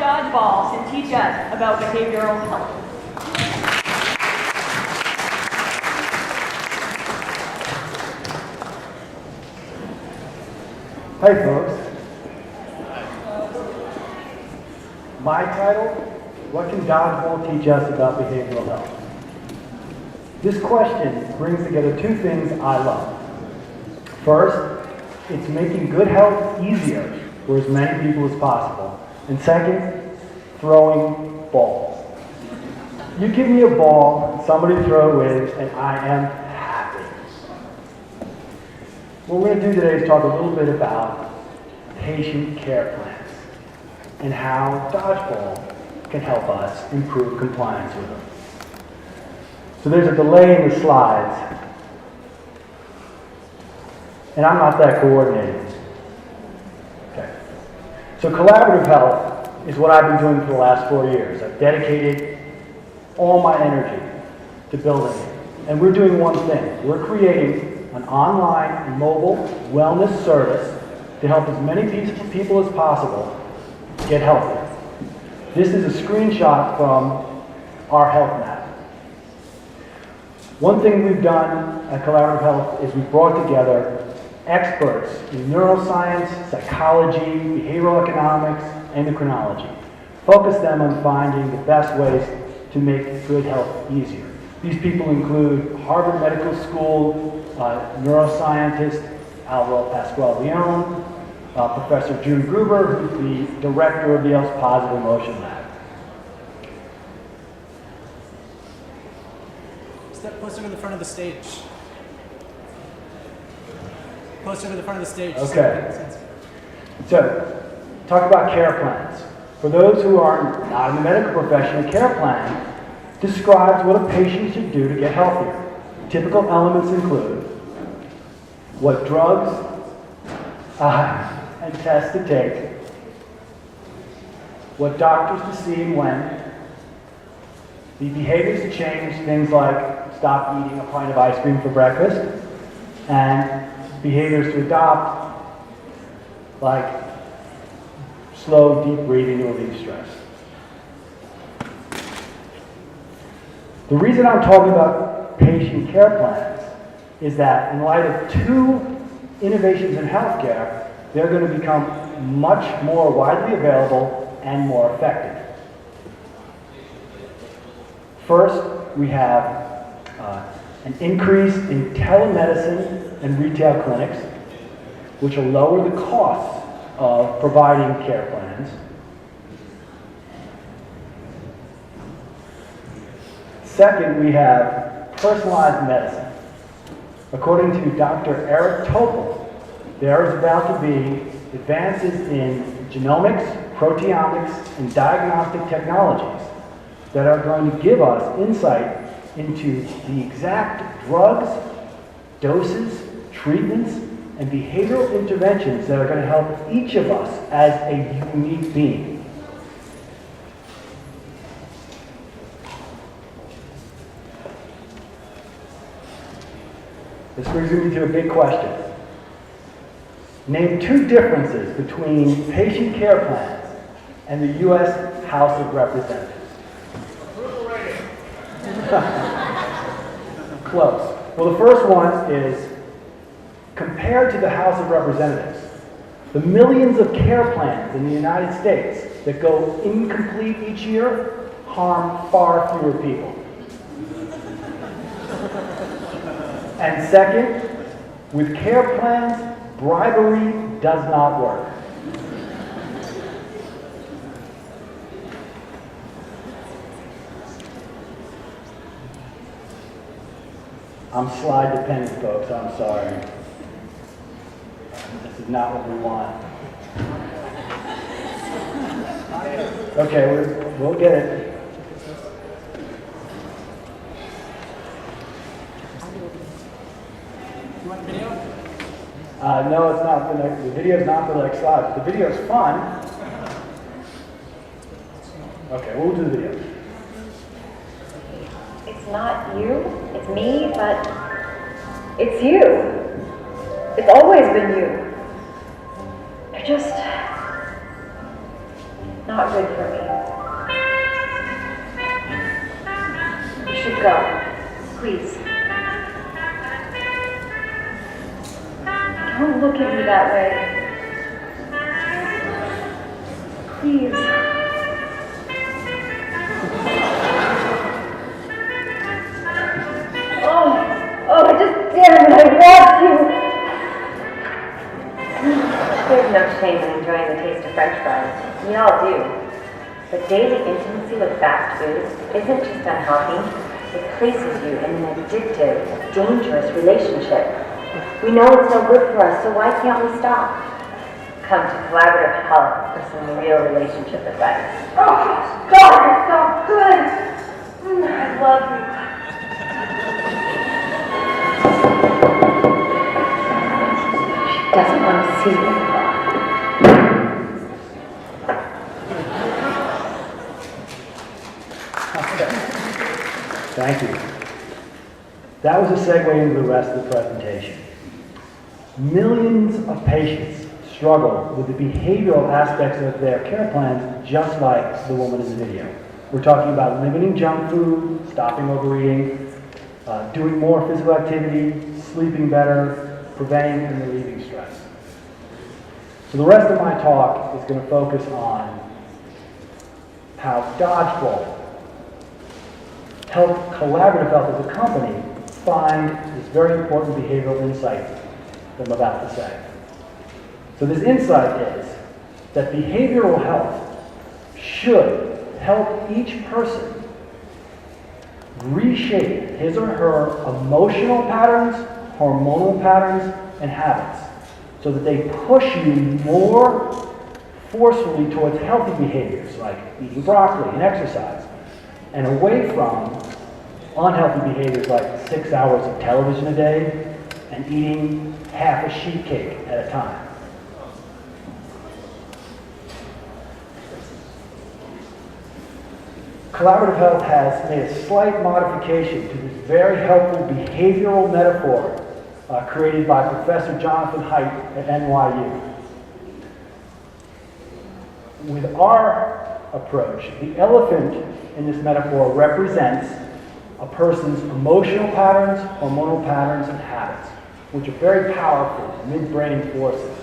Dodgeball to teach us about behavioral health. Hi folks. My title, what can Dodgeball teach us about behavioral health? This question brings together two things I love. First, it's making good health easier for as many people as possible. And second, throwing balls. You give me a ball, and somebody to throw it with, and I am happy. What we're going to do today is talk a little bit about patient care plans and how Dodgeball can help us improve compliance with them. So there's a delay in the slides, and I'm not that coordinated. Okay. So collaborative health is what I've been doing for the last 4 years. I've dedicated all my energy to building it. And we're doing one thing. We're creating an online and mobile wellness service to help as many people as possible get healthier. This is a screenshot from our health map. One thing we've done at Collaborative Health is we've brought together experts in neuroscience, psychology, behavioral economics, endocrinology. Focus them on finding the best ways to make good health easier. These people include Harvard Medical School neuroscientist Alvaro Pascual-Leon, Professor June Gruber, who's the director of the Yale's Positive Emotion Lab. Step closer to the front of the stage. Closer to the front of the stage. Okay. So, talk about care plans. For those who are not in the medical profession, a care plan describes what a patient should do to get healthier. Typical elements include what drugs and tests to take, what doctors to see and when, the behaviors to change, things like stop eating a pint of ice cream for breakfast, and behaviors to adopt, like slow, deep breathing to relieve stress. The reason I'm talking about patient care plans is that in light of two innovations in healthcare, they're going to become much more widely available and more effective. First, we have an increase in telemedicine and retail clinics, which will lower the costs of providing care plans. Second, we have personalized medicine. According to Dr. Eric Topol, there is about to be advances in genomics, proteomics, and diagnostic technologies that are going to give us insight into the exact drugs, doses, treatments, and behavioral interventions that are going to help each of us as a unique being. This brings me to a big question. Name two differences between patient care plans and the U.S. House of Representatives. Approval rating. Close. Well, the first one is compared to the House of Representatives, the millions of care plans in the United States that go incomplete each year harm far fewer people. And second, with care plans, bribery does not work. I'm slide dependent, folks. I'm sorry. This is not what we want. Okay, we'll get it. You want video? No, it's not. The video's not for the next slide. The video's fun. Okay, we'll do the video. It's not you, it's me, but it's you. It's always been you. You're just not good for me. You should go. Please. Don't look at me that way. Please. Oh, just damn it, I want to. There's no shame in enjoying the taste of French fries. We all do. But daily intimacy with fast food isn't just unhealthy. It places you in an addictive, dangerous relationship. We know it's no good for us, so why can't we stop? Come to Collaborative Health for some real relationship advice. Oh, God, you're so good. I love you. She doesn't want to see you. Thank you. That was a segue into the rest of the presentation. Millions of patients struggle with the behavioral aspects of their care plans, just like the woman in the video. We're talking about limiting junk food, stopping overeating, doing more physical activity, sleeping better, preventing and relieving stress. So the rest of my talk is going to focus on how Dodgeball helped Collaborative Health as a company find this very important behavioral insight that I'm about to say. So this insight is that behavioral health should help each person reshape his or her emotional patterns, hormonal patterns, and habits so that they push you more forcefully towards healthy behaviors like eating broccoli and exercise, and away from unhealthy behaviors like 6 hours of television a day and eating half a sheet cake at a time. Collaborative Health has made a slight modification to this very helpful behavioral metaphor created by Professor Jonathan Haidt at NYU. With our approach, the elephant in this metaphor represents a person's emotional patterns, hormonal patterns, and habits, which are very powerful midbrain forces.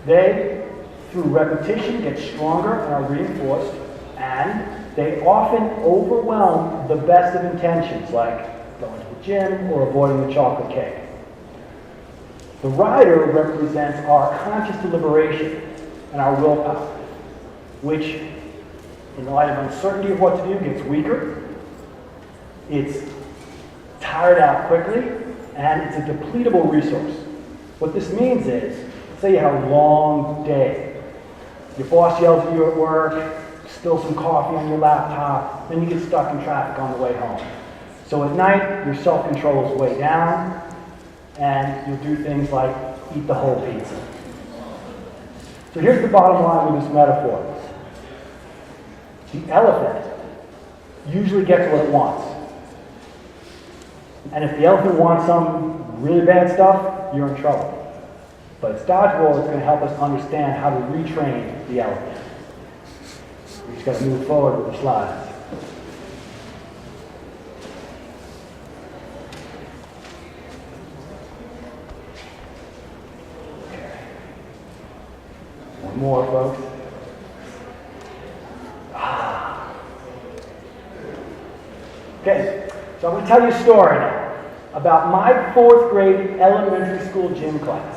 They, through repetition, get stronger and are reinforced, and they often overwhelm the best of intentions, like going to the gym or avoiding the chocolate cake. The rider represents our conscious deliberation and our willpower, which, in light of uncertainty of what to do, gets weaker. It's tired out quickly, and it's a depletable resource. What this means is, say you have a long day. Your boss yells at you at work, spill some coffee on your laptop, then you get stuck in traffic on the way home. So at night, your self-control is way down, and you'll do things like eat the whole pizza. So here's the bottom line with this metaphor. The elephant usually gets what it wants. And if the elephant wants some really bad stuff, you're in trouble. But it's Dodgeball that's going to help us understand how to retrain the elephant. We just got to move forward with the slides. Okay. One more, folks. Okay, so I'm going to tell you a story now about my 4th grade elementary school gym class.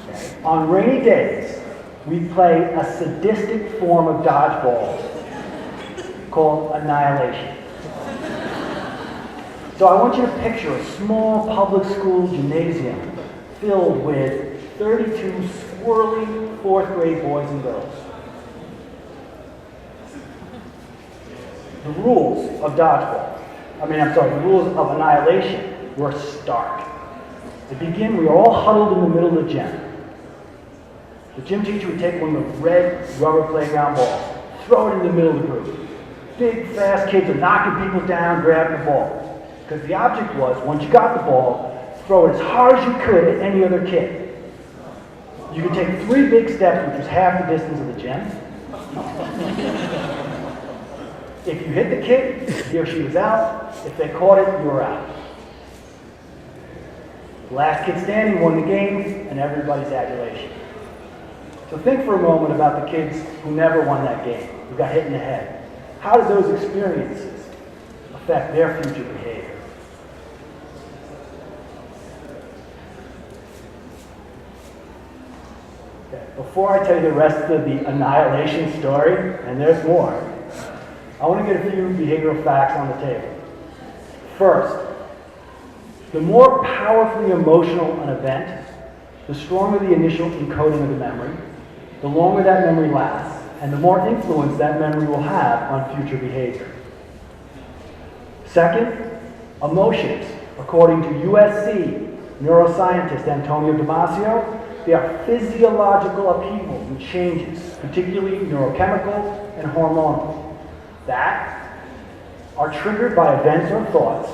Okay. On rainy days, we play a sadistic form of dodgeball called Annihilation. So I want you to picture a small public school gymnasium filled with 32 swirly 4th grade boys and girls. The rules of the rules of Annihilation were stark. To begin, we were all huddled in the middle of the gym. The gym teacher would take one of the red rubber playground balls, throw it in the middle of the group. Big, fast kids are knocking people down, grabbing the ball. Because the object was, once you got the ball, throw it as hard as you could at any other kid. You can take 3 big steps, which is half the distance of the gym. If you hit the kid, he or she was out. If they caught it, you were out. Last kid standing won the game, and everybody's adulation. So think for a moment about the kids who never won that game, who got hit in the head. How did those experiences affect their future behavior? Okay. Before I tell you the rest of the Annihilation story, and there's more, I want to get a few behavioral facts on the table. First, the more powerfully emotional an event, the stronger the initial encoding of the memory, the longer that memory lasts, and the more influence that memory will have on future behavior. Second, emotions. According to USC neuroscientist Antonio Damasio, they are physiological upheavals and changes, particularly neurochemical and hormonal, that are triggered by events or thoughts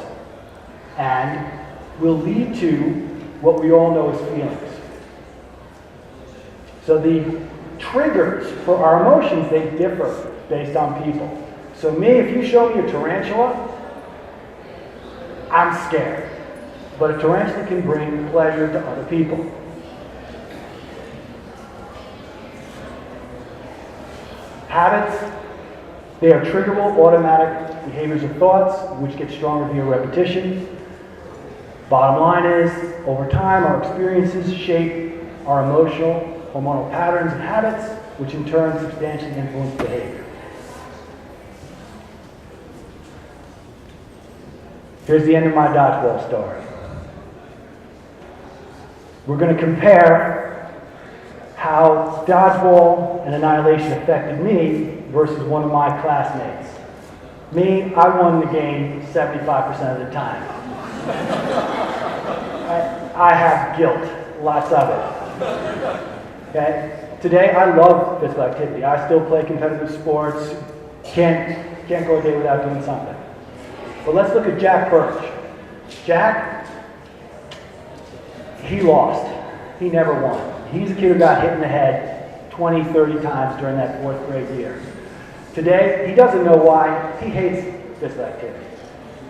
and will lead to what we all know as feelings. So the triggers for our emotions, they differ based on people. So me, if you show me a tarantula, I'm scared. But a tarantula can bring pleasure to other people. Habits, they are triggerable automatic behaviors or thoughts, which get stronger via repetition. Bottom line is, over time, our experiences shape our emotional, hormonal patterns and habits, which in turn substantially influence behavior. Here's the end of my dodgeball story. We're going to compare how dodgeball and Annihilation affected me versus one of my classmates. Me, I won the game 75% of the time. I have guilt, lots of it. Okay? Today, I love physical activity. I still play competitive sports. Can't go a day without doing something. But let's look at Jack Birch. Jack, he lost. He never won. He's a kid who got hit in the head 20, 30 times during that 4th grade year. Today, he doesn't know why. He hates physical activity.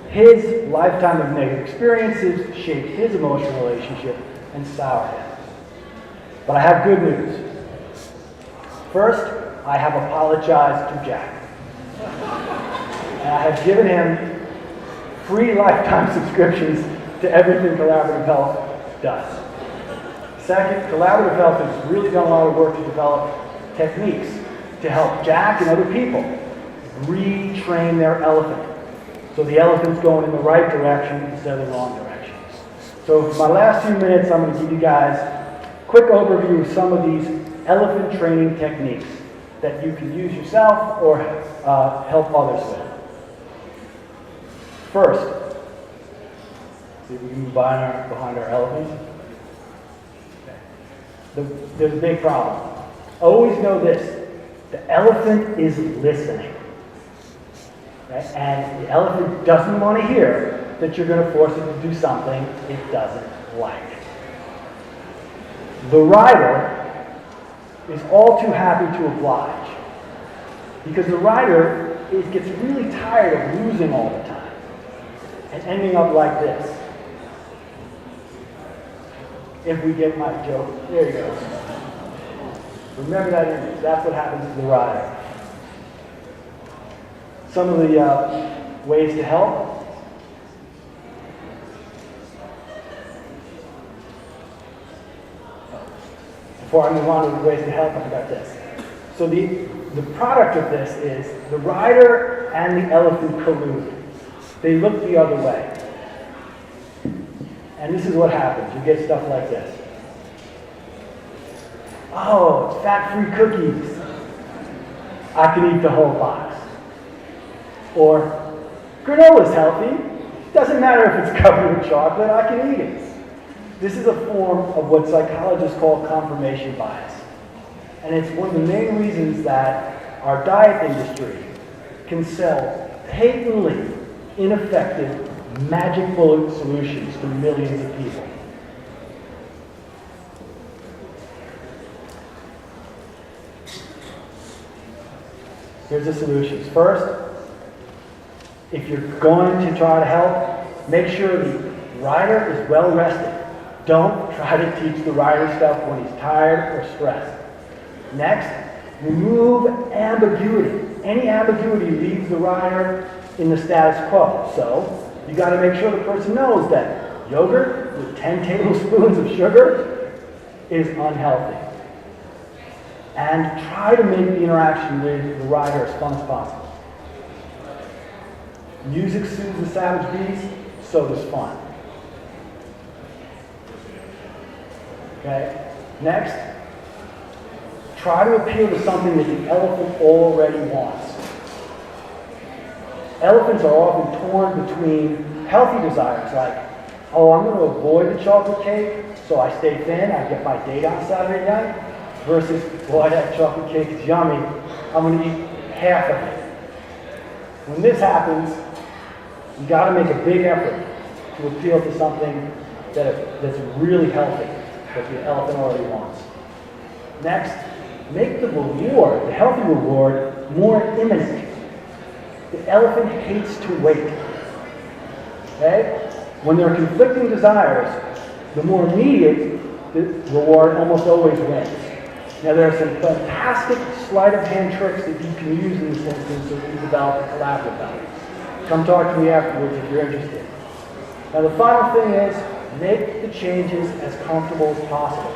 His lifetime of negative experiences shaped his emotional relationship and soured him. But I have good news. First, I have apologized to Jack. And I have given him free lifetime subscriptions to everything Collaborative Health does. Second, Collaborative Health has really done a lot of work to develop techniques to help Jack and other people retrain their elephant. So the elephant's going in the right direction instead of the wrong direction. So for my last few minutes, I'm going to give you guys a quick overview of some of these elephant training techniques that you can use yourself or help others with. First, see if we can move behind our elephant. Okay. There's a big problem. Always know this. The elephant is listening. Okay? And the elephant doesn't want to hear that you're going to force it to do something it doesn't like. The rider is all too happy to oblige because the rider gets really tired of losing all the time and ending up like this. If we get my joke, there you go. Remember that image. That's what happens to the rider. Some of the ways to help. Before I move on to the ways to help, I forgot this. So the product of this is the rider and the elephant collude. They look the other way. And this is what happens. You get stuff like this. Oh, it's fat-free cookies. I can eat the whole box. Or, granola's healthy. Doesn't matter if it's covered in chocolate, I can eat it. This is a form of what psychologists call confirmation bias. And it's one of the main reasons that our diet industry can sell patently ineffective magic bullet solutions to millions of people. Here's the solutions. First, if you're going to try to help, make sure the rider is well rested. Don't try to teach the rider stuff when he's tired or stressed. Next, remove ambiguity. Any ambiguity leaves the rider in the status quo. So, you got to make sure the person knows that yogurt with 10 tablespoons of sugar is unhealthy. And try to make the interaction with the rider as fun as possible. Music soothes the savage beast, so does fun. Okay? Next, try to appeal to something that the elephant already wants. Elephants are often torn between healthy desires like, oh, I'm going to avoid the chocolate cake, so I stay thin, I get my date on Saturday night, versus, boy, that chocolate cake is yummy, I'm going to eat half of it. When this happens, you got to make a big effort to appeal to something that's really healthy, that the elephant already wants. Next, make the reward, the healthy reward, more imminent. The elephant hates to wait. Okay? When there are conflicting desires, the more immediate the reward almost always wins. Now there are some fantastic sleight of hand tricks that you can use in this instance so that you develop a collaborative value. Come talk to me afterwards if you're interested. Now the final thing is, make the changes as comfortable as possible.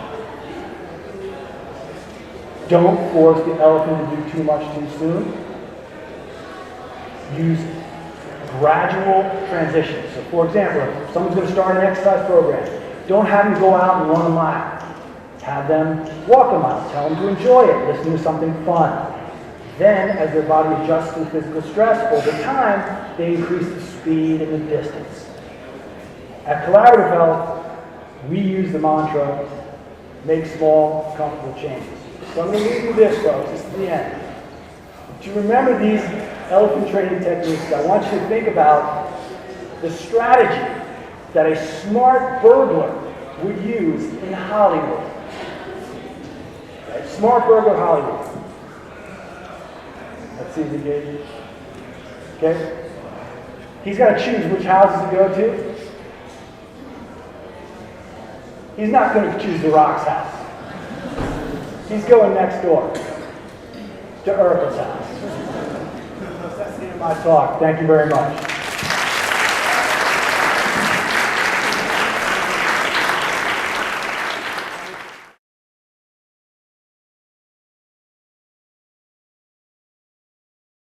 Don't force the elephant to do too much too soon. Use gradual transitions. So for example, if someone's going to start an exercise program, don't have them go out and run a mile. Have them walk a mile. Tell them to enjoy it. Listen to something fun. Then, as their body adjusts to physical stress, over time, they increase the speed and the distance. At Collaborative Health, we use the mantra, make small, comfortable changes. So I'm going to leave you with this, folks. This is the end. To remember these elephant training techniques, I want you to think about the strategy that a smart burglar would use in Hollywood. Okay? Smart burglar Hollywood. Let's see the gauge. Okay? He's got to choose which houses to go to. He's not going to choose the Rock's house. He's going next door to Urkel's house. That's the end of my talk. Thank you very much.